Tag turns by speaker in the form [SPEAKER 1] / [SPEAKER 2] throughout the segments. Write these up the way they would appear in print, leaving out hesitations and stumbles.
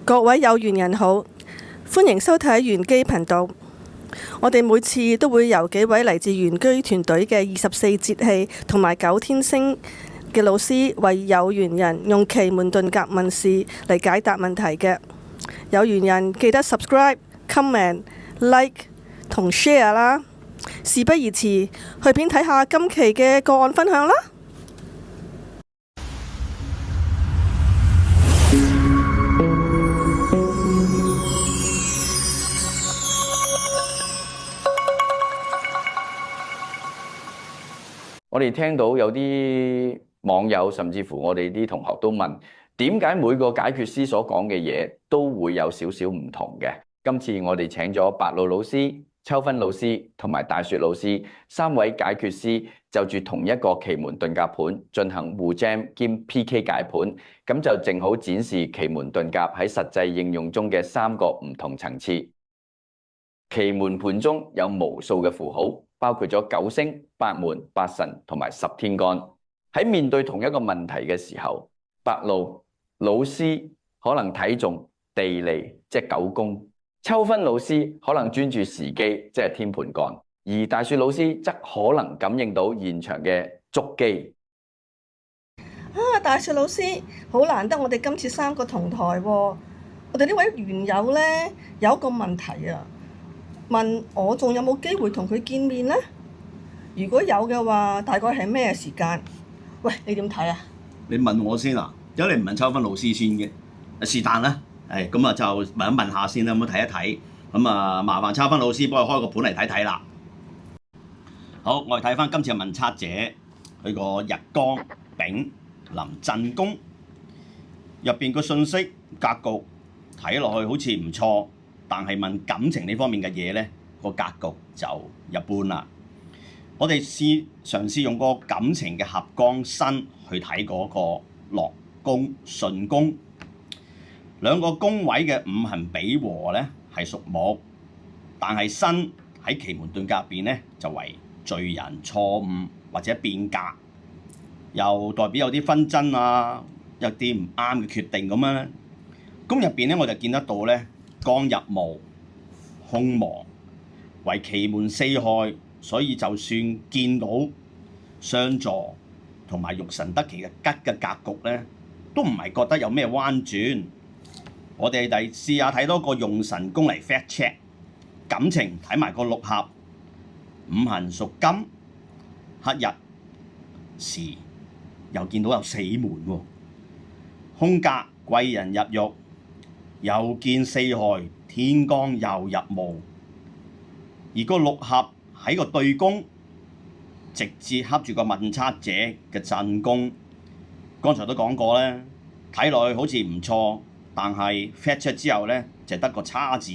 [SPEAKER 1] 各位有緣人好，歡迎收睇玄機頻道。我哋每次都會由幾位嚟自玄機團隊嘅24節氣同埋9天星嘅老師，為有緣人用奇門遁甲問事嚟解答問題嘅。有緣人記得 subscribe、comment、like 同 share 啦。事不宜遲，去片睇下今期嘅個案分享啦。
[SPEAKER 2] 我哋聽到有啲網友甚至乎我哋啲同學都問，點解每個解決師所講嘅嘢都會有少少唔同嘅？今次我哋請咗白露老師、秋芬老師同埋大雪老師3位解決師，就住同一個奇門遁甲盤進行互 Jam 兼 PK 解盤，咁就正好展示奇門遁甲喺實際應用中嘅3個唔同層次。奇門盤中有無數嘅符號，包括咗9星、8門、8神同埋10天干。喺面對同一個問題嘅時候，白露老師可能睇重地利，即係9宮；秋芬老師可能專注時機，即係天盤幹；而大雪老師則可能感應到現場嘅足機。
[SPEAKER 1] 大雪老師，好難得我哋今次3個同台喎。我哋呢位緣友呢，有一個問題啊，問我仲有冇機會同佢見面呢？如果有嘅話，大概係咩時間？喂，你點睇啊？
[SPEAKER 3] 你問我先啊，有你唔問秋芬老師先嘅，是但啦。咁啊就問一問下先啦，咁睇一睇。咁啊麻煩秋芬老師幫我開個盤嚟睇睇啦。好，我哋睇翻今次嘅問測者，佢個日干丙臨震宮入邊個信息格局睇落去好似唔錯，但係問感情呢方面嘅嘢咧，個格局就一般啦。我哋嘗試用個感情嘅合江身去睇嗰個落宮順宮兩個宮位嘅五行比和咧係屬木，但係身喺奇門遁甲入邊咧就為罪人、錯誤或者變革，又代表有啲紛爭啊，有啲唔啱嘅決定咁樣咧。宮入邊咧我就見得到咧剛入墓、空亡為奇門4害。所以就算見到相助同埋欲神得其嘅吉嘅格局咧，都唔係覺得有咩彎轉。我哋嚟試下睇多個用神功嚟 fact check 感情，睇埋個六合五行屬金，黑日時又見到有4門喎，空格貴人入獄，又見4害天光又入墓，而個六合喺個對宮直接恰住個問測者嘅震宮，剛才都講過咧，睇落去好似唔錯，但係 fact check 之後咧就得個差字，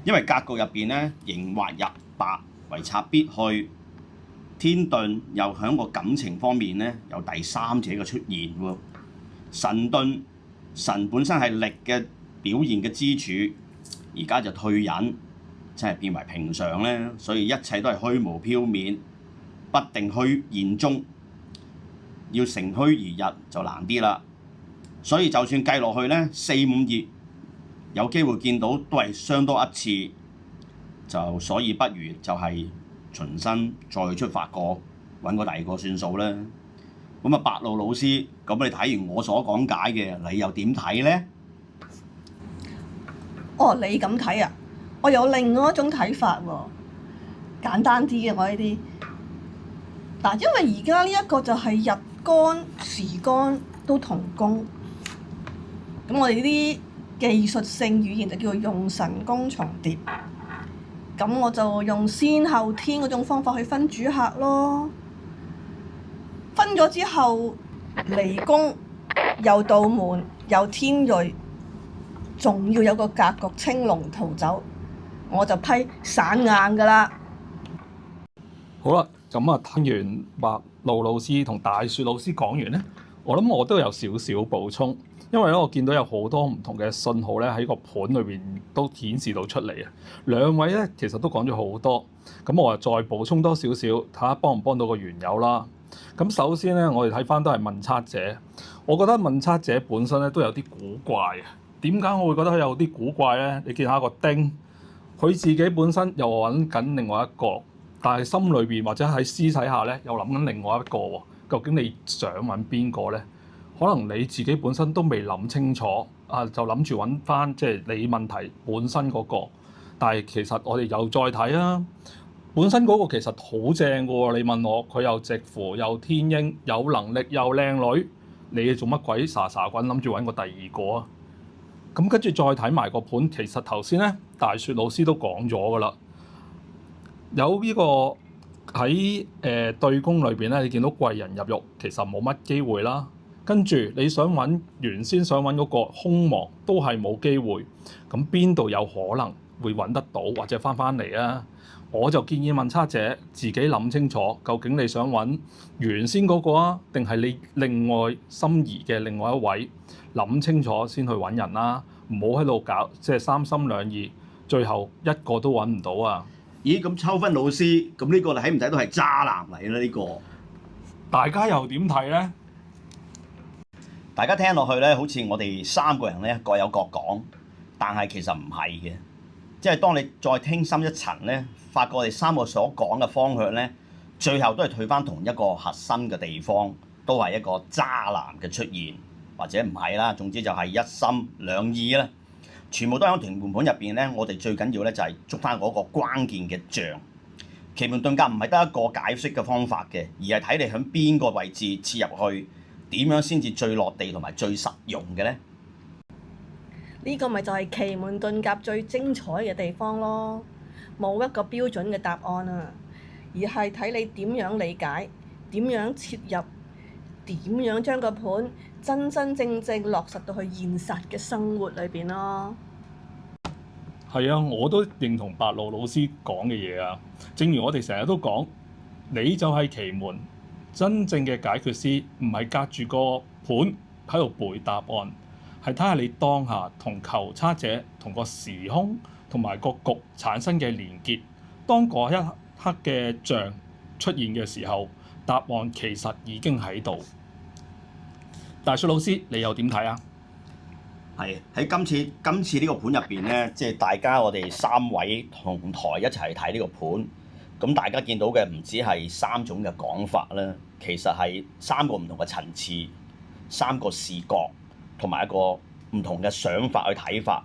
[SPEAKER 3] 因為格局入邊咧刑或入白為賊必去，天遁又喺個感情方面咧有第三者嘅出現喎，神遁神本身係力嘅表現嘅支柱，而家就退隱。真係變為平常咧，所以一切都係虛無縹緲，不定虛現中，要乘虛而入就難啲啦。所以就算計落去咧，4、5月有機會見到都係相多一次，就所以不如就係重新再出發過，揾個第二個算數啦。咁啊，白露老師，咁你睇完我所講解嘅，你又點睇咧？
[SPEAKER 1] 哦，你咁睇啊？我有另外一種睇法喎，簡單啲嘅我呢啲。嗱，因為而家呢一個就係日干時干都同宮，咁我哋呢啲技術性語言就叫做用神宮重疊。咁我就用先後天嗰種方法去分主客咯。分咗之後，離宮又道門又天瑞，仲要有個格局青龍逃走。我就批散硬㗎啦。
[SPEAKER 4] 好啦，咁啊聽完白露老師同大雪老師講完咧，我諗我都有少少補充，因為咧我見到有好多唔同嘅信號咧喺個盤裏邊都顯示到出嚟啊。兩位咧其實都講咗好多，咁我啊再補充多少少，睇下幫唔幫到個緣友啦。咁首先咧，我哋睇翻都係問測者，我覺得問測者本身咧都有啲古怪啊。點解我會覺得佢有啲古怪咧？你見下個丁，佢自己本身又揾緊另外一個，但係心裏邊或者喺私底下咧又諗緊另外一個喎。究竟你想揾邊個咧？可能你自己本身都未諗清楚，就諗住揾翻即係你問題本身嗰個。但係其實我哋又再睇啊，本身嗰個其實好正嘅喎。你問我，佢又直符又天英，有能力又靚女，你做乜鬼傻傻滾諗住揾個第二個啊？咁跟住再睇埋個盤，其實頭先咧大雪老師都講咗㗎啦，有呢個喺對宮裏邊咧，你見到貴人入獄，其實冇乜機會啦。跟住你想揾原先想揾嗰個空亡，都係冇機會。咁邊度有可能會揾得到或者翻嚟啊？我就建議問測者自己諗清楚，究竟你想揾原先嗰個啊，定係你另外心儀嘅另外一位？諗清楚先去揾人啦，唔好喺度搞即係三心兩意，最後一個都揾唔到啊！
[SPEAKER 3] 咦，咁秋芬老師，咁呢個你睇唔睇到係渣男嚟咧？呢個
[SPEAKER 4] 大家又點睇咧？
[SPEAKER 3] 大家聽落去咧，好似我哋三個人咧各有各講，但係其實唔係嘅。即係當你再聽深一層咧，發覺我哋三個所講嘅方向咧，最後都係退翻同一個核心嘅地方，都係一個渣男嘅出現，或者唔係啦。總之就係一心兩意啦，全部都喺停盤盤入邊咧。我哋最緊要咧就係捉翻嗰個關鍵嘅象。奇門遁甲唔係得一個解釋嘅方法嘅，而係睇你喺邊個位置切入去，點樣先至最落地同埋最實用嘅咧？
[SPEAKER 1] 呢個咪就係奇門遁甲最精彩嘅地方咯，冇一個標準嘅答案啊，而係睇你點樣理解、點樣切入、點樣將個盤真真正正落實到去現實嘅生活裏邊咯。
[SPEAKER 4] 係啊，我都認同白露老師講嘅嘢啊。正如我哋成日都講，你就係奇門真正嘅解決師，唔係隔住個盤喺度背答案，係睇下你當下同求測者同個時空同埋個局產生嘅連結。當嗰一刻嘅象出現嘅時候，答案其實已經喺度。大雪老師，你又點睇啊？
[SPEAKER 3] 係喺今次呢個盤入邊咧，即係大家我哋三位同台一齊睇呢個盤，咁大家見到嘅唔止係三種嘅講法啦，其實係三個唔同嘅層次、三個視覺同埋一個唔同嘅想法去睇法，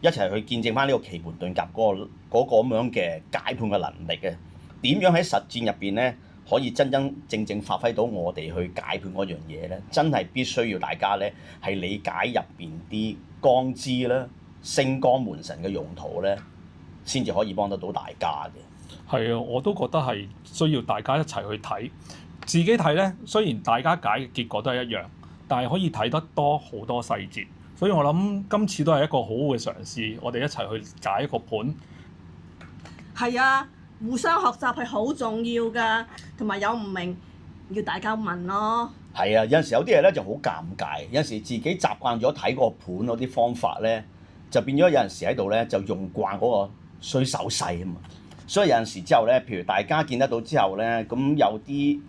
[SPEAKER 3] 一齊去見證翻呢個奇門遁甲嗰個咁樣嘅解盤嘅能力嘅。點樣喺實戰入邊咧，可以真真正正發揮到我哋去解盤嗰樣嘢咧？真係必須要大家咧係理解入邊啲光支啦、星光門神嘅用途咧，先至可以幫得到大家嘅。
[SPEAKER 4] 係啊，我都覺得係需要大家一齊去睇。自己睇咧，雖然大家解嘅結果都係一樣，但係可以睇得多好多細節。所以我諗今次都係一個好好嘅嘗試，我哋一齊去解一個盤。
[SPEAKER 1] 係啊，互相學習係好重要㗎，同埋有唔明要大家問咯。
[SPEAKER 3] 係啊，有陣時有啲嘢咧就好尷尬，有陣時自己習慣咗睇個盤嗰啲方法咧，就變咗有陣時喺度咧就用慣嗰個衰手勢啊嘛。所以有陣時之後咧，譬如大家見得到之後咧，咁有啲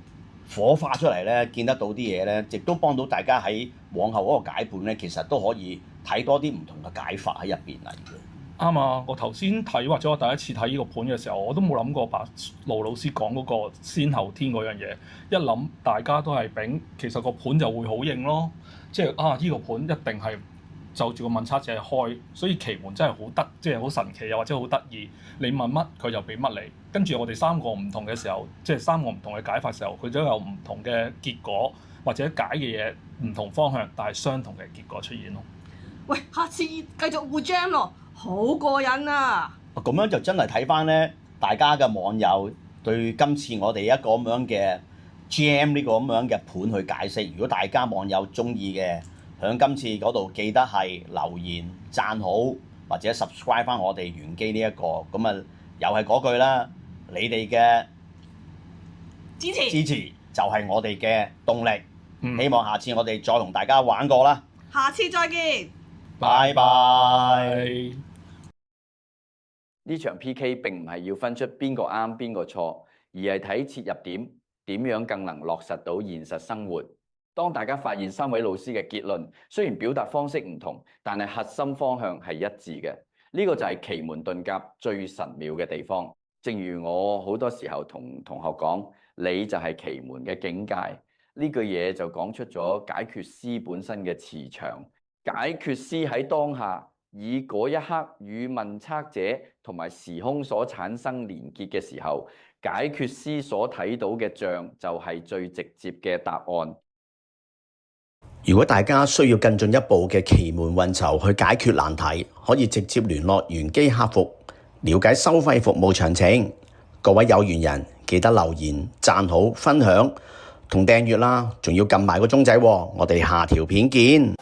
[SPEAKER 3] 火花出嚟咧，見得到啲嘢咧，亦都幫到大家喺往後嗰個解盤咧，其實都可以睇多啲唔同嘅解法喺入邊嚟嘅。
[SPEAKER 4] 啱啊！我頭先睇或者我第一次睇呢個盤嘅時候，我都冇諗過白露老師講嗰個先後天嗰樣嘢。一諗大家都係丙，其實個盤就會好應咯。即係呢個盤一定係就住個問測者開，所以奇門真係好即係好神奇，又或者好得意。你問乜佢就俾乜你。跟住我哋三個唔同嘅時候，即係三個唔同嘅解法時候，佢都有唔同嘅結果，或者解嘅嘢唔同方向，但係相同嘅結果出現咯。
[SPEAKER 1] 喂，下次繼續互 jam 咯，好過癮啊！
[SPEAKER 3] 咁樣就真係睇翻咧，大家嘅網友對今次我哋一個咁樣嘅 jam 呢個咁樣嘅盤去解釋。如果大家網友中意嘅，響今次嗰度記得係留言讚好，或者 subscribe 翻我哋玄機呢一個。咁啊，又係嗰句啦，你哋嘅支持就係我哋嘅動力。希望下次我哋再同大家玩過啦。
[SPEAKER 1] 下次再見。
[SPEAKER 3] 拜拜。
[SPEAKER 2] 呢場 PK 並唔係要分出邊個啱邊個錯，而係睇切入點點樣更能落實到現實生活。當大家發現3位老師嘅結論雖然表達方式唔同，但係核心方向係一致嘅。呢個就係奇門遁甲最神妙嘅地方。正如我好多時候同同學講，你就係奇門嘅境界。呢句嘢就講出咗解決師本身嘅磁場。解決師喺當下以嗰一刻與問測者同埋時空所產生連結嘅時候，解決師所睇到嘅象就係最直接嘅答案。
[SPEAKER 3] 如果大家需要更進一步嘅奇門運籌去解決難題，可以直接聯絡玄機客服，了解收費服務詳情。各位有緣人記得留言、讚好、分享同訂閱啦，仲要撳埋個鐘仔喎。我哋下條片見。